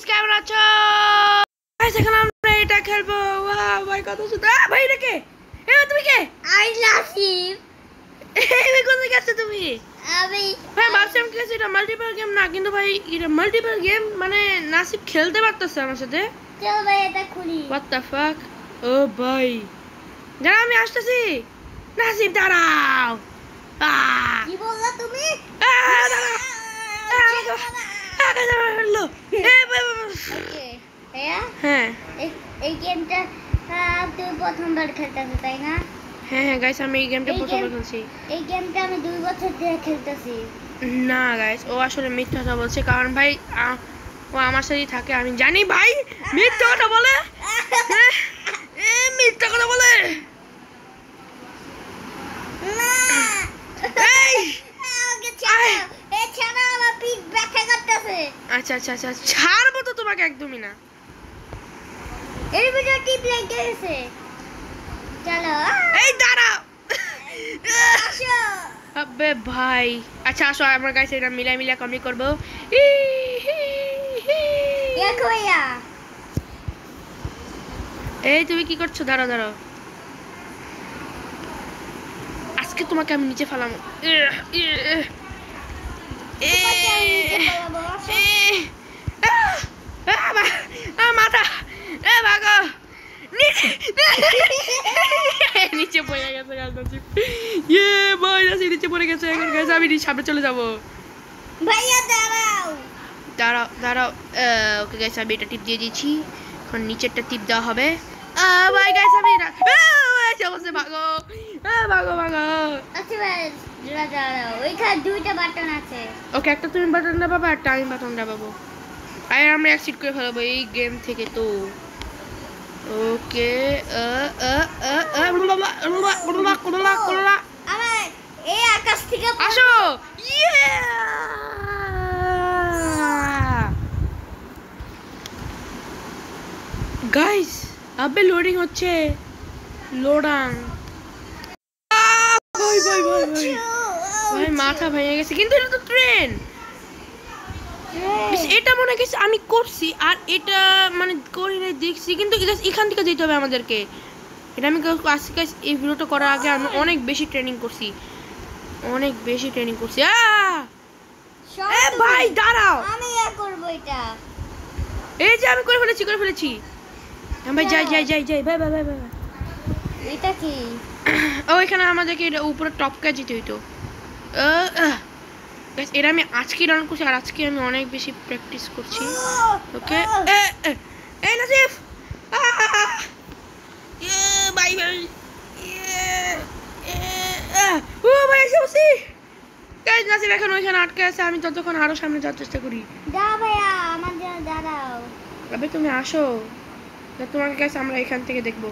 কেমন আছো? গাইস এখন আমরা এটা খেলবো। ওয়াও ভাই কত সুন্দর। ভাই এটা কে? তুমি কে? আই নাসিব। এই কোথায় গেছো তুমি? আমি ভাই ভাবছিলাম কি এটা মাল্টিপ্লেয়ার গেম না, কিন্তু ভাই এটা মাল্টিপ্লেয়ার গেম মানে নাসিব খেলতে পারতেছে আমার সাথে। চল ভাই এটা খুলি। What the fuck? ও ভাই দাঁড়াও আমি আসতেছি। নাসিব দাঁড়াও। কি বললা তুমি? হ্যাঁ এই গেমটা তুমি প্রথমবার খেলতেছো তাই না? হ্যাঁ হ্যাঁ গাইস আমি এই গেমটা প্রথমবার খেলছি। এই গেমটা আমি 2 বছর ধরে খেলতেছি। না গাইস ও আসলে মিথ্যা কথা বলছে, কারণ ভাই ও আমার সাথেই থাকে, আমি জানি ভাই মিথ্যা কথা বলে। মিথ্যা কথা বলে। আচ্ছা আচ্ছা আচ্ছা ছাড়বো তো তোমাকে একদমই না। এই ভিডিও টিপ লাইক দিয়েছে। চলো এই দাঁড়াও। আসো। আবে ভাই আচ্ছা আসো আমরা গাইস এটা মিলা কমপ্লিট করব। দেখো ভাইয়া এই তুমি কি করছো? দাঁড়াও দাঁড়াও, আজকে তোমাকে আমি নিচে ফেলাম। মাথা ভাগো নিচে পড়ে গেছে। ভাই নিচে পড়ে গেছে। এখন গাইস আমি সামনে চলে যাবো। ভাইয়া দাঁড়াও দাঁড়াও দাঁড়াও। ওকে গাইস আমি এটা টিপ দিয়ে দিয়েছি, এখন নিচেরটা টিপ দেওয়া হবে। ভাই গাইস আমি ভাগো ভাগো ভাগো। আচ্ছা ভাই দাঁড়াও, ওইখানে 2টা বাটন আছে। ওকে একটা তুমি বাটন দাবাবো, একটা আমি বাটন দাবাবো, আর আমরা এক্সিট করে ফেলবো এই গেম থেকে। তো ওকে আমার এই আকাশ থেকে আসো। গাইস আবে লোডিং হচ্ছে। লোডাং ভাই ভাই ভাই ভাই ভাই মাথা ভেঙে গেছে। কিন্তু এটা তো ট্রেন। এটা মনে গেছে আমি করছি, আর এটা মানে করি নাই দেখছি, কিন্তু এখান থেকে যেতে হবে আমাদেরকে। এটা আমি আজকে এই ভিডিওটা করার আগে আমি অনেক বেশি ট্রেনিং করছি, অনেক বেশি ট্রেনিং করছি। ভাই দাঁড়াও আমি করব এটা। এই যে আমি করে ফেলেছি। ভাই যাই যাই যাই যাই ভাই ভাই ভাই ভাই। এটা কি? ও এখানে আমাদেরকে এটা উপরে টপকা যেতে হইতো। এটা আমি আজকে রান করছি, আর আজকে আমি অনেক বেশি প্র্যাকটিস করছি। ওকে এই নাসিফ ভাই ভাই ও ভাই এসে বসি। গাইস নাসিফ এখন ওইখানে আটকে আছে, আমি ততক্ষণ আরো সামনে যাওয়ার চেষ্টা করি। দাঁড়াও ভাইয়া আমার জন্য দাঁড়াও। আবে তুমি আসো, তোমাকে গাইস আমরা এখান থেকে দেখবো।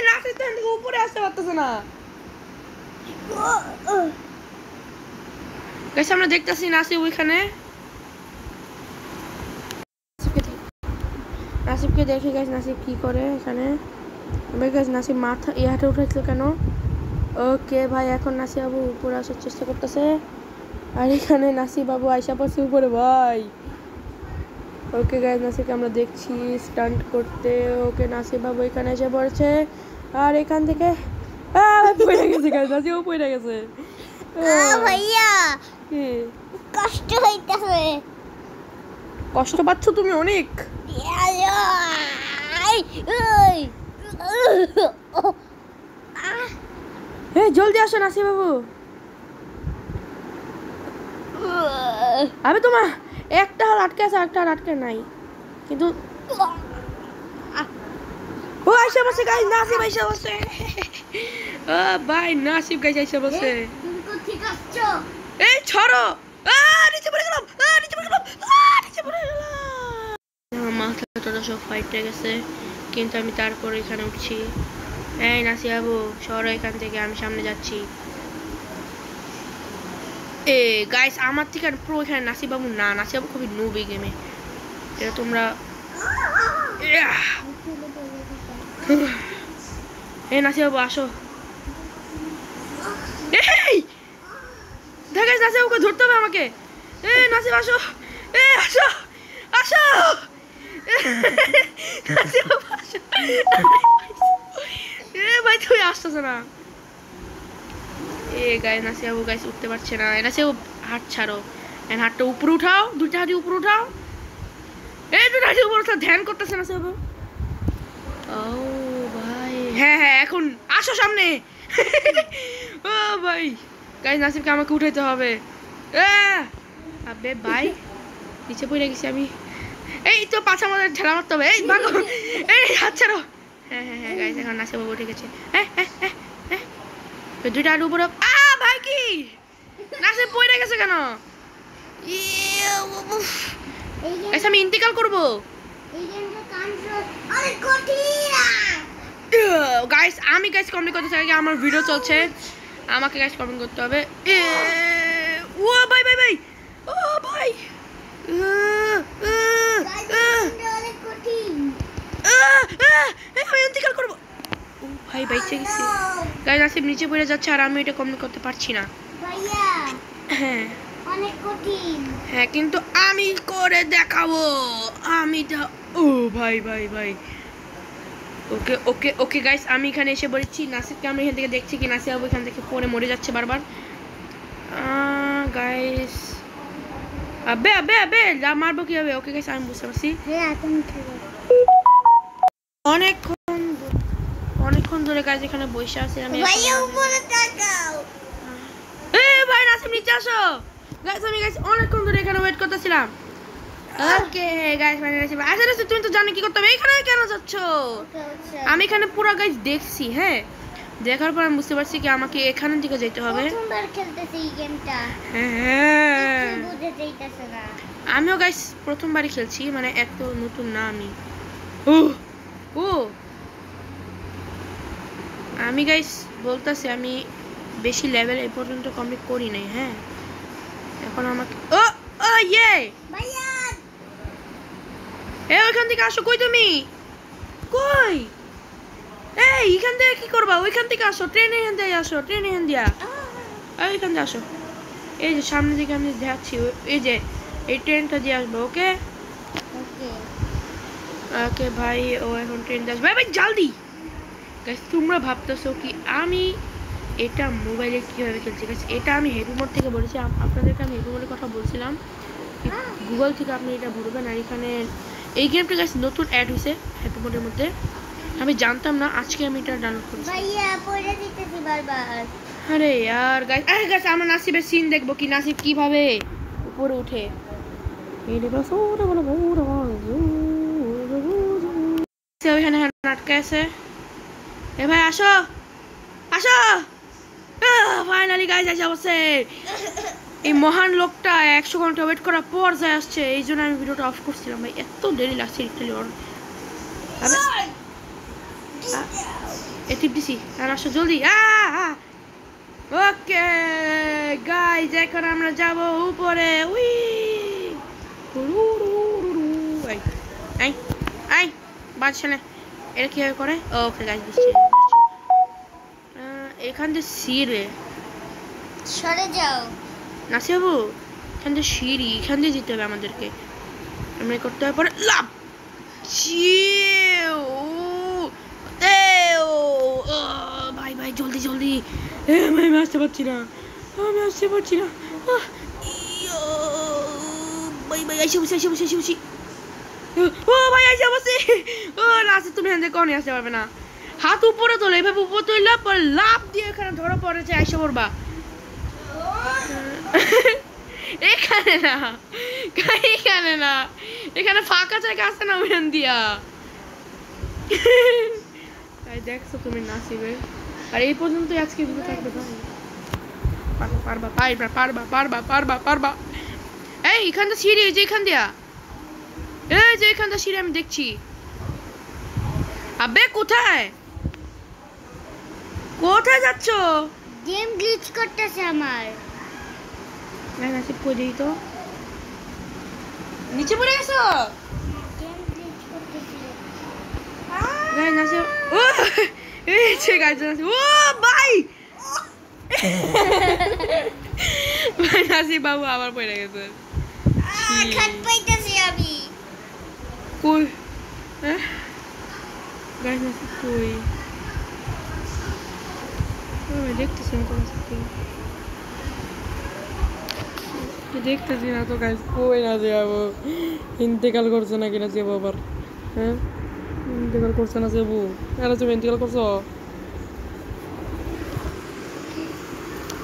নাসিফ তো উপরে আসতে পারতেছে না। গাইস আমরা দেখতেছি নাসিব ওইখানে। নাসিবকে দেখি গাইস নাসিব কি করে এখানে। গাইস নাসিব মাথা ইয়াতে উঠেছিল কেন? ওকে ভাই এখন নাসিব বাবু উপরে আসার চেষ্টা করতেছে, আর এখানে নাসিব বাবু আইসা পড়ছে উপরে ভাই। ওকে গাইস নাসিবকে আমরা দেখছি স্টান্ট করতে। ওকে নাসিব বাবু এখানে এসে পড়ছে, আর এখান থেকে পড়ে গেছে গাইস, নাসিব পড়ে গেছে। ভাইয়া কি কষ্ট হইতাছে? কষ্ট পাচ্ছ তুমি অনেক? জলদি আসো নাসিব বাবু। আবে তোমার একটা হাত আটকে আছে, একটা হাত আটকে নাই, কিন্তু ও আইসা বসে গাইস। নাসিব আইসা বসে। ভাই নাসিব গাইস আইসা বসে। তুমি ঠিক আছো? এই ছড়ো। নিচে পড়ে গেলাম, নিচে পড়ে গেলাম, নিচে পড়ে গেলাম। আমার মাথাটা সব ফাইটে গেছে, কিন্তু আমি তারপর এখানে উঠছি। এই নাসিব বাবু সরো এখান থেকে, আমি সামনে যাচ্ছি। গাইস আমার থেকে প্রো এখানে নাসিব বাবু না। নাসিব বাবু খুবই নুব এই গেমে, এটা তোমরা। নাসিব বাবু আসো। এই দেখ নাসিব বাবুকে ধরতে হবে আমাকে। নাসিব আসো, আসো আসো, নাসিব আসো। ভাই তুমি আসতেছো না। গাইস নাসিব গাইস উঠতে পারছে না। নাসিব হাত ছাড়ো, হাতটা উপরে উঠাও, দুইটা হাতি উপরে উঠাও। দুইটা হাতি উপরে উঠাও, ধ্যান করতেছে নাসিব। ও ভাই হ্যাঁ এখন আসো সামনে। ও ভাই গাইস নাসিবকে আমাকে উঠাইতে হবে। আবে ভাই নিচে পড়ে গেছি আমি। এই তো পাছা আমাদের ঠেলা মারতে হবে। এই ভাগো, হাত ছাড়ো। হ্যাঁ গাইস এখন নাসিব উঠে গেছে। দুইটা হাতি উপরে। ভাই কি নাসিব পড়ে গেছে কেন? গাইস আমি ইন্তিকাল করবো। গাইস আমি কমেন্ট করতে চাই, আমার ভিডিও চলছে, আমাকে কমেন্ট করতে হবে। ও ভাই ভাই ভাই, ও ভাই আমি ইন্তিকাল করবো। ও ভাই বাইচে গেছি। গাইস নাসিব নিচে পড়ে যাচ্ছে আর আমি এটা কমেন্ট করতে পারছি না। হ্যাঁ অনেক কঠিন। হ্যাঁ কিন্তু আমি করে দেখাবো। ও ভাই ভাই ভাই, ওকে ওকে ওকে গাইস আমি এখানে এসে বলেছি। নাসিবকে আমি এখান থেকে দেখছি কি নাসিব এখান থেকে পড়ে মরে যাচ্ছে বারবার। গাইস আবে আবে আবে যা মারবো কি হবে? ওকে গাইস আমি বুঝতে পারছি। অনেকক্ষণ ধরে গাইস এখানে বসে আছি আমি। ভাইয়া উপরে তাকাও। ভাই নাসিব নিচে আসো। গাইস আমি অনেকক্ষণ ধরে এখানে ওয়েট করতেছিলাম। ওকে গাইস মানে নাসিব আসলে তুমি তো জানো কি করতে হবে। এখানে কেন যাচ্ছ? আমি এখানে পুরো গাইস দেখছি। হ্যাঁ দেখার পর আমি বুঝতে পারছি কি আমাকে এখান থেকে যেতে হবে। প্রথমবার খেলতেছি এই গেমটা। হ্যাঁ বুঝতে চাইতাছ না। আমিও গাইস প্রথমবারই খেলছি, মানে এত নতুন না আমি। ও আমি গাইস বলতাছি আমি বেশি লেভেল এই পর্যন্ত কমপ্লিট করি নাই। হ্যাঁ এখন আমাকে ইয়ে ভাইয়া ওইখান থেকে আসো। কই তুমি? কই? এইখান থেকে কি করবা? ওইখান থেকে আসো, ট্রেনে এখান থেকে আসো, ট্রেনে এখান দিয়া ওইখান থেকে আসো। এই যে সামনে দিকে আমি দেখাচ্ছি, এই যে এই ট্রেনটা দিয়ে আসবো। ওকে ওকে ভাই ও এখন ট্রেন দিয়ে আসবে। ভাই জলদি গাইস তোমরা ভাবতেছো কি আমি এটা মোবাইলে কিভাবে খেলছি? গাইস এটা আমি হ্যাপি মোড থেকে বলেছি, আপনাদেরকে আমি হ্যাপি মোডের কথা বলছিলাম। গুগল থেকে আপনি এটা ভরবেন। আর এখানে এই গেমটা গাইস নতুন অ্যাড হয়েছে হ্যাপি মোডের মধ্যে, আমি জানতাম না, আজকে আমি এটা ডাউনলোড করেছি। ভাইয়া পড়ে দিতেছি বারবার। আরে यार গাইস আমরা নাসিবের সিন দেখবো কি নাসিব কিভাবে উপরে উঠে। ওইখানে আটকে আছে। ভাই আসো আসো। ফাইনালি গাইস আসে অবশ্যই এই মহান লোকটা 100 ঘন্টা ওয়েট করার পর যায় আসছে। এই জন্য আমি ভিডিওটা অফ করছিলাম। ভাই এত দেরি লাগছে টিপটিসি আর আসো জলদি। ওকে গাইস এখন আমরা যাব উপরে। উই আই আই বাদশানে এটা কিভাবে করে? ওকে গাইস বুঝছি। এখান থেকে সিঁড়ি সরে যাও নাসিবু, এখান থেকে সিঁড়ি, এখান দিয়ে যেতে হবে আমাদেরকে। আমরা করতে হবে পরে লাভ। ভাই ভাই জলদি জলদি। আমি আসতে পারছি না, ভাই ভাই এসে বসি। ও ভাই এসে বসি। নাসিব তুমি এখান থেকে কখনই আসতে পারবে না। হাত উপরে তোলে, এভাবে উপরে তুললে পরে লাভ দিয়ে এখানে ধরা পড়েছে আইসা পড়বা। এখানে না এখানে ফাঁকা জায়গা আছে না ওখান দিয়া। তাই দেখছো তুমি নাসিবে। আর এই পর্যন্ত আজকে ভিডিও থাকবে। পারবা। এই এখানটা সিঁড়ি, এই যে এখান দিয়া, এই যে এখানটা সিঁড়ি আমি দেখছি। আবে কোথায় যাচ্ছ? গেম গ্লিচ করতেছে আমার। নাসিব কই দেই তো, নিচে পড়ে গেছো। গেম গ্লিচ করতেছে। গাইস নাসিব এই যে গাইস নাসিব। ও ভাই নাসিব বাবু আবার পড়ে গেছে খাট পাইতেছি আমি কই হ্যাঁ গাইস নাসিব কই আমি দেখতেছি না তো দেখতেছি না তো গাইস কই না যাবো ইন্তেকাল করছে নাকি না যাবো আবার হ্যাঁ ইন্তেকাল করছে না যাবো আরে তুমি ইন্তেকাল করছো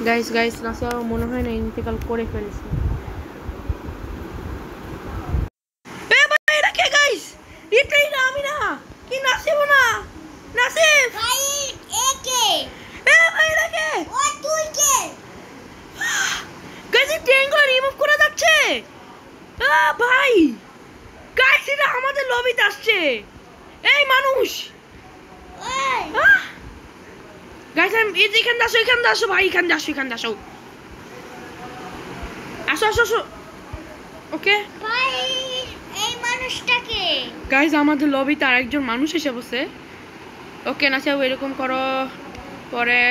গাইস গাইস নাসিব মনে হয় না ইন্তেকাল করে ফেলেছে এ ভাই এটা কে গাইস এটাই না আমি না কি নাসিব না নাসিব ভাই একে এ ভাই এটা কে ও তুই কে গাইস ট্যাঙ্কগুলো রিমুভ করে যাচ্ছে ভাই গাইস এটা আমাদের লবিতে আসছে এই মানুষ ওই গাইস আমি এখানে আসো ভাই এখানে আসো আসো ওকে ভাই এই মানুষটাকে গাইস আমাদের লবিতে আরেকজন মানুষ এসে বসে ওকে না চাও এরকম করো পরে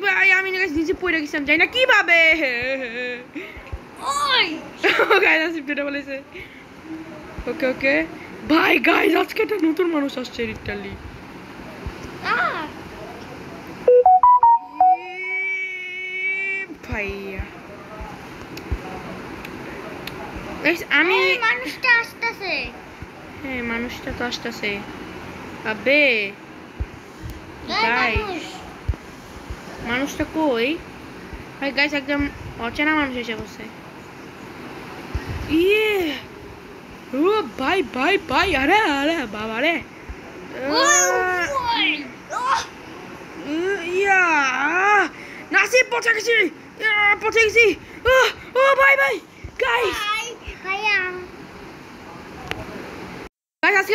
বাই আমি গাইস নিচে পড়ে গেছিলাম যাই না কিভাবে ওই গাইস আসিফটা বলেছে ওকে ভাই গাইস আজকে একটা নতুন মানুষ আসছে লিটারালি ভাইয়া গাইস আমি এই মানুষটা আসতেছে হ্যাঁ মানুষটা তো আসতেছে আবে এই গাইস মানুষটা কই ভাই গাইস একদম অচেনা মানুষ এসে বসে ইয়ে ও ভাই আরে বাবা রে ইয়া নাসিব পৌঁছে গেছি ও ভাই গাইস ভাইয়া গাইস আজকে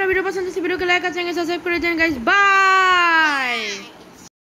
ভিডিও পছন্দ হয়েছে ভিডিওকে লাইক আর চ্যানেল সাবস্ক্রাইব করে দেন গাইস বাই